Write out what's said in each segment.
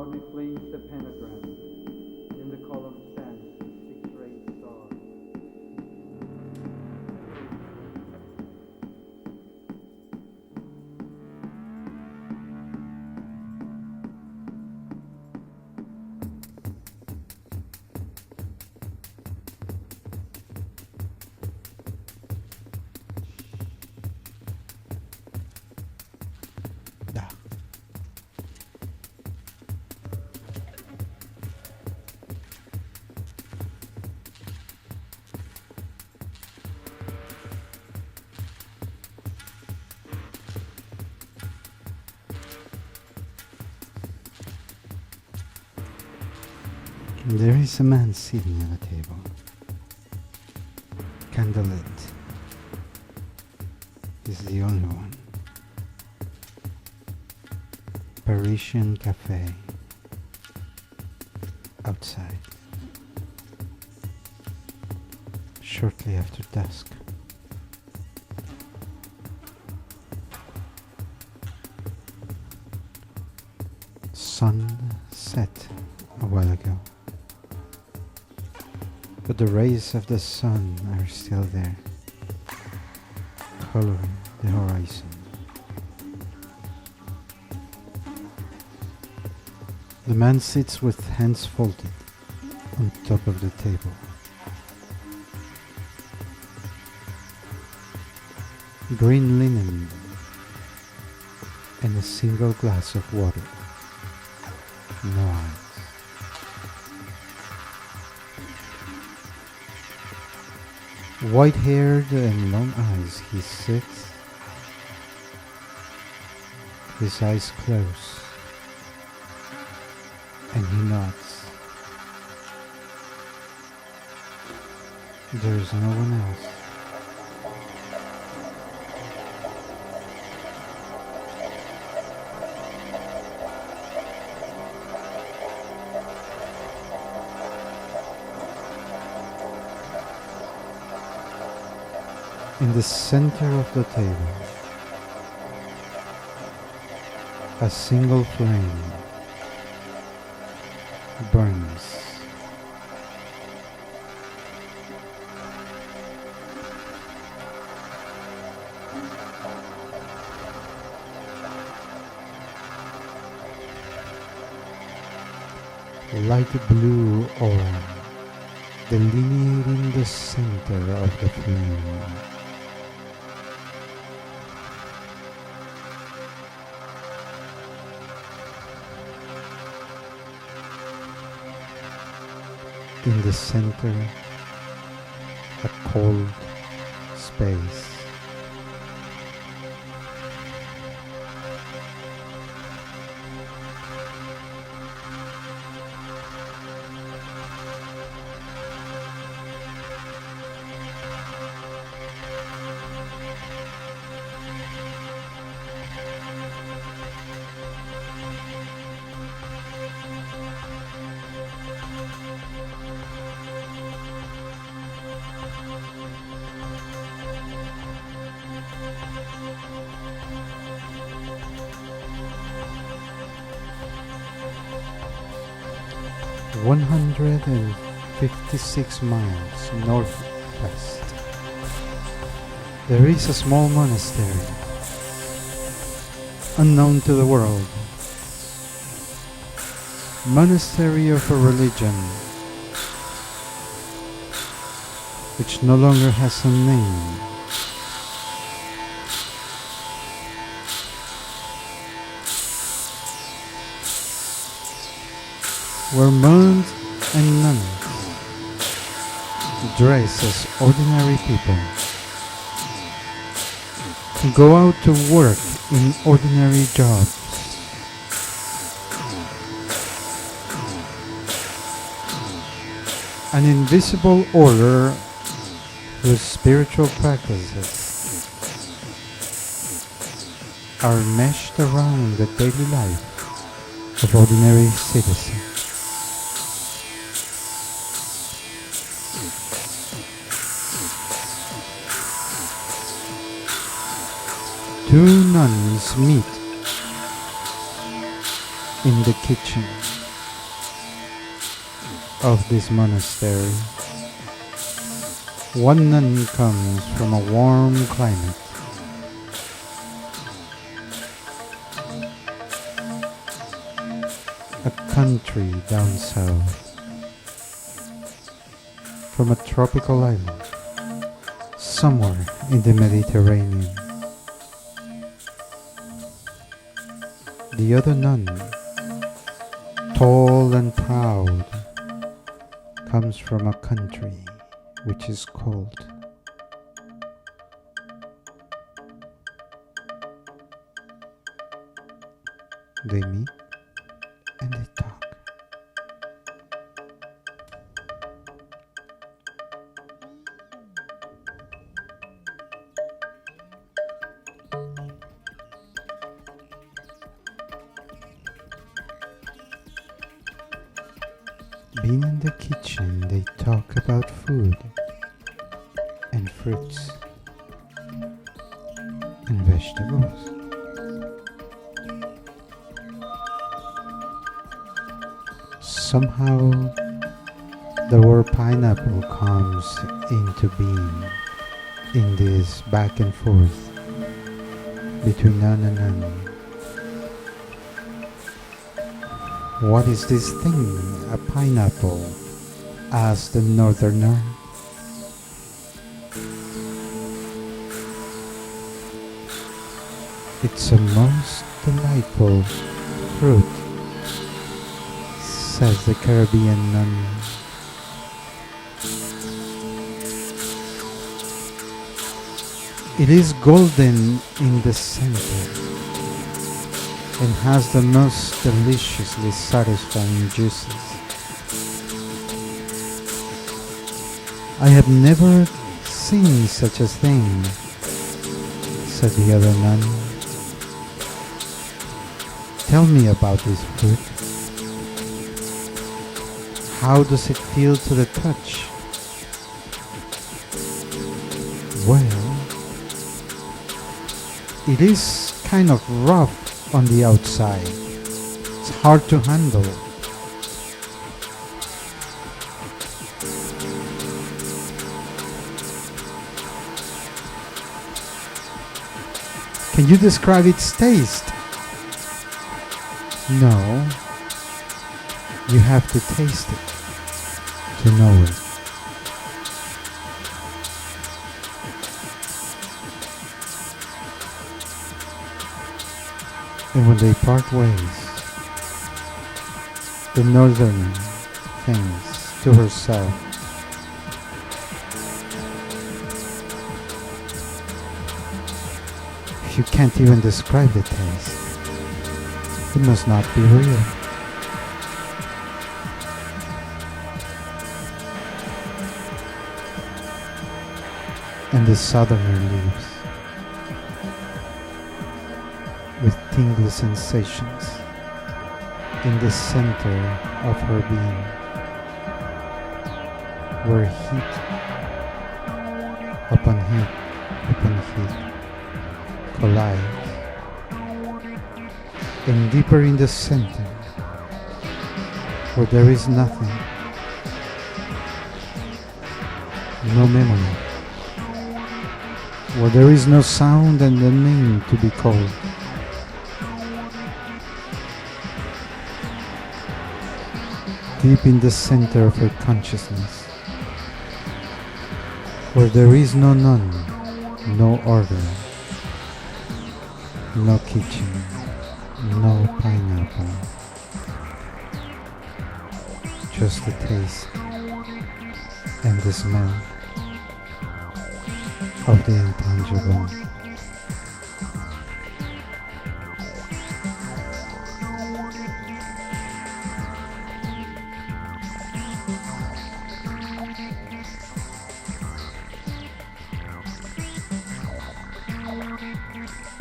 proudly flames the pentagram. In the column stands the six-rayed star. Da. There is a man sitting at a table, candlelit. He's the only one. Parisian cafe. Outside. Shortly after dusk. Sun set a while ago. But the rays of the sun are still there, coloring the horizon. The man sits with hands folded on top of the table. Green linen and a single glass of water. No eyes. White-haired and long eyes, he sits, his eyes closed, and he nods. There is no one else. In the center of the table, a single flame burns. Light blue aura delineating the center of the flame. In the center, a cold space. One 156 miles northwest, there is a small monastery, unknown to the world. Monastery of a religion which no longer has a name. Where monks and nuns dress as ordinary people, go out to work in ordinary jobs, an invisible order whose spiritual practices are meshed around the daily life of ordinary citizens. Two nuns meet In the kitchen of this monastery, one nun comes from a warm climate. A country down south, from a tropical island, somewhere in the Mediterranean. The other nun, tall and proud, comes from a country which is cold. They meet and they talk. Being in the kitchen, they talk about food and fruits and vegetables. Somehow the word pineapple comes into being in this back and forth between nun and nun. What is this thing, a pineapple? Asked the northerner. It's a most delightful fruit, says the Caribbean nun. It is golden in the center and has the most deliciously satisfying juices. I have never seen such a thing, said the other nun. Tell me about this fruit. How does it feel to the touch? Well, it is kind of rough on the outside. It's hard to handle. Can you describe its taste? No. You have to taste it to know it. And when they part ways, the northerner thinks to herself, if you can't even describe the taste, it must not be real. And the southerner leaves with tingly sensations in the center of her being, where heat upon heat collide, and deeper in the center, where there is nothing, no memory, where there is no sound and a name to be called. Deep in the center of her consciousness, where there is no nun, no order, no kitchen, no pineapple, just the taste and the smell of the intangible.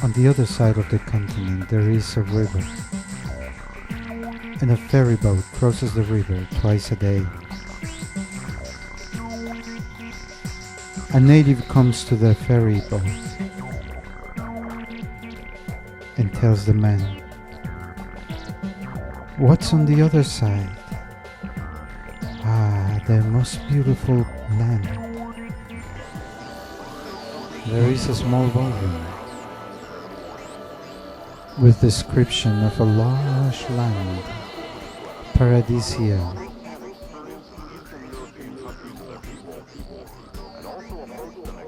On the other side of the continent there is a river, and a ferry boat crosses the river twice a day. A native comes to the ferry boat and tells the man, What's on the other side? Ah, the most beautiful land. There is a small volume with description of a large land, paradisia.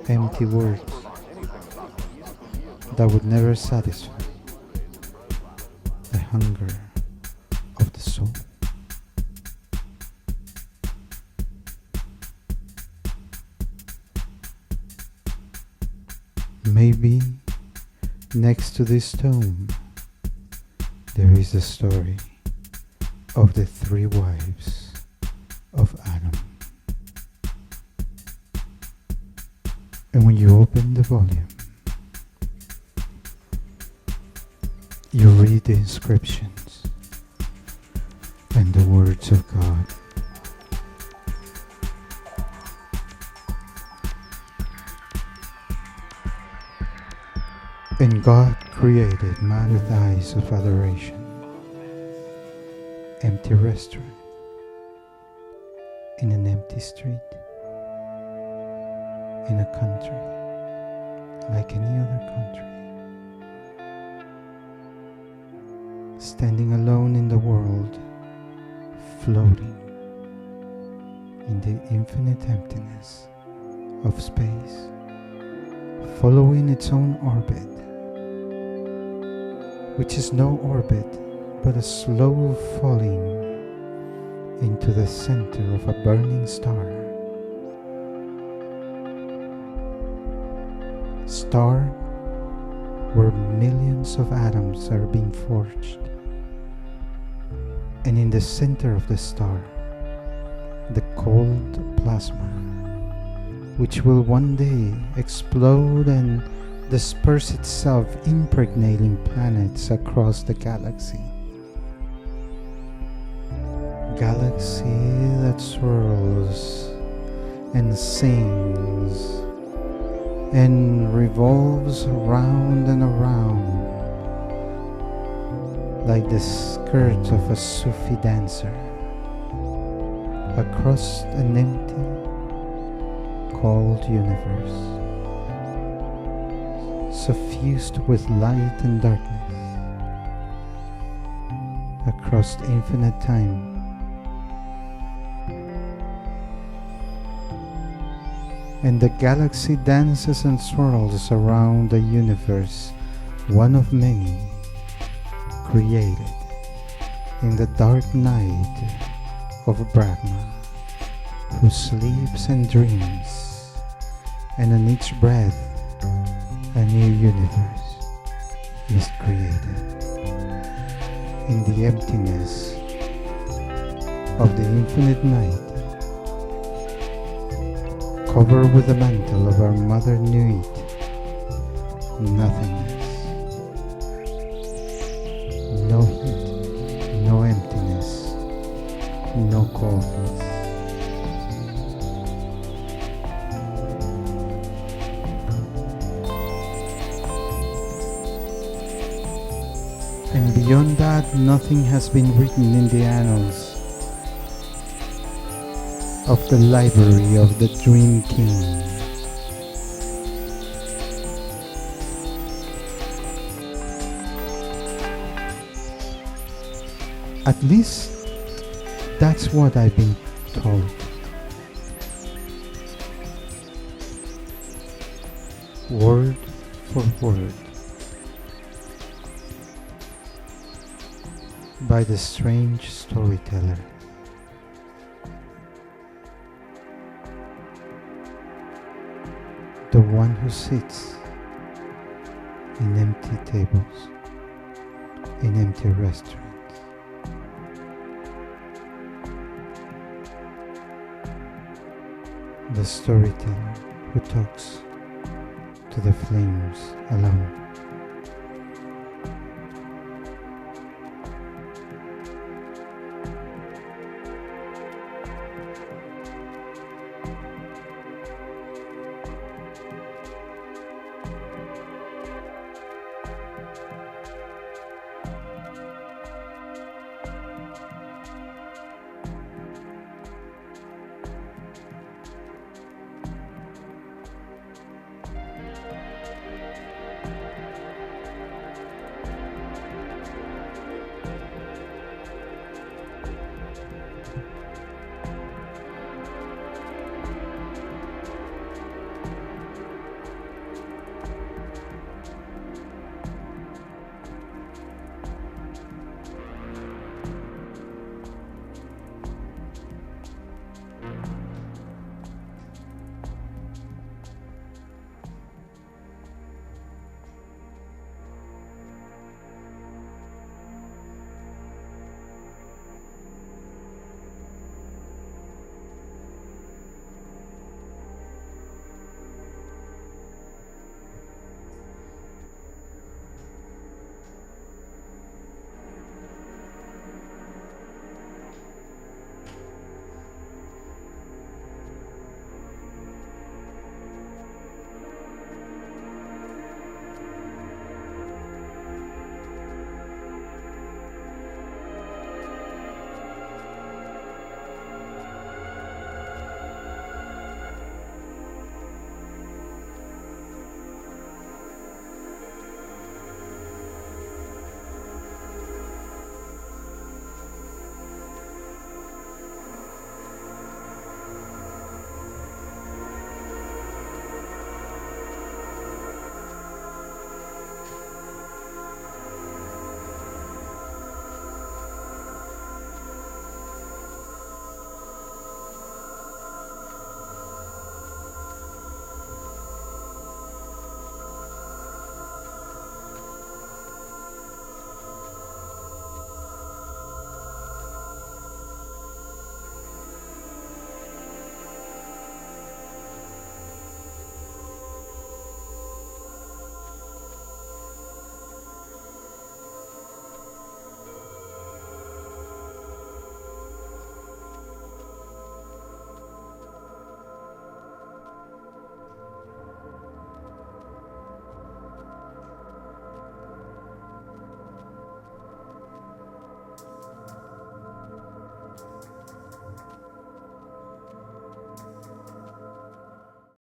Empty words that would never satisfy the hunger of the soul. Maybe next to this tome there is the story of the 3 wives of Adam. And when you open the volume, you read the inscriptions and the words of God. And God created man with eyes of adoration. Empty restaurant in an empty street in a country like any other country. Standing alone in the world, floating in the infinite emptiness of space, following its own orbit, which is no orbit but a slow falling into the center of a burning star. Star where millions of atoms are being forged. And in the center of the star, the cold plasma, which will one day explode and disperse itself, impregnating planets across the galaxy. Galaxy that swirls and sings and revolves around and around like the skirt of a Sufi dancer across an empty, cold universe, suffused with light and darkness, across infinite time. And the galaxy dances and swirls around a universe, one of many, created in the dark night of Brahma, who sleeps and dreams, and on each breath a new universe is created. In the emptiness of the infinite night, covered with the mantle of our mother Nuit, nothingness, no heat, no emptiness, no coldness. And beyond that, nothing has been written in the annals of the library of the Dream King. At least that's what I've been told. Word for word, by the strange storyteller. The one who sits in empty tables, in empty restaurants. The storyteller who talks to the flames alone.